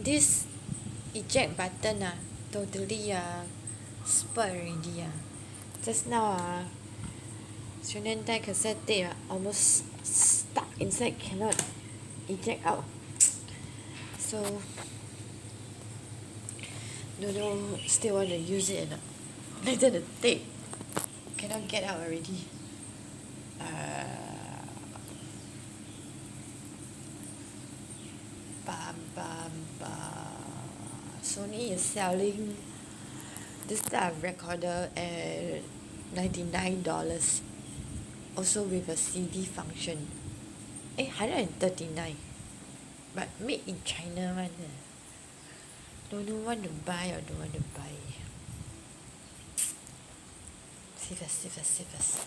this eject button totally spoiled already just now 学年代 cassette tape almost stuck inside, cannot eject out. So don't know still want to use it or not. Later the tape cannot get out already. Bam, bam, bam. Sony is selling this type of recorder at $99, also with a CD function. 139, but made in China one. Don't know want to buy or don't want to buy. See first.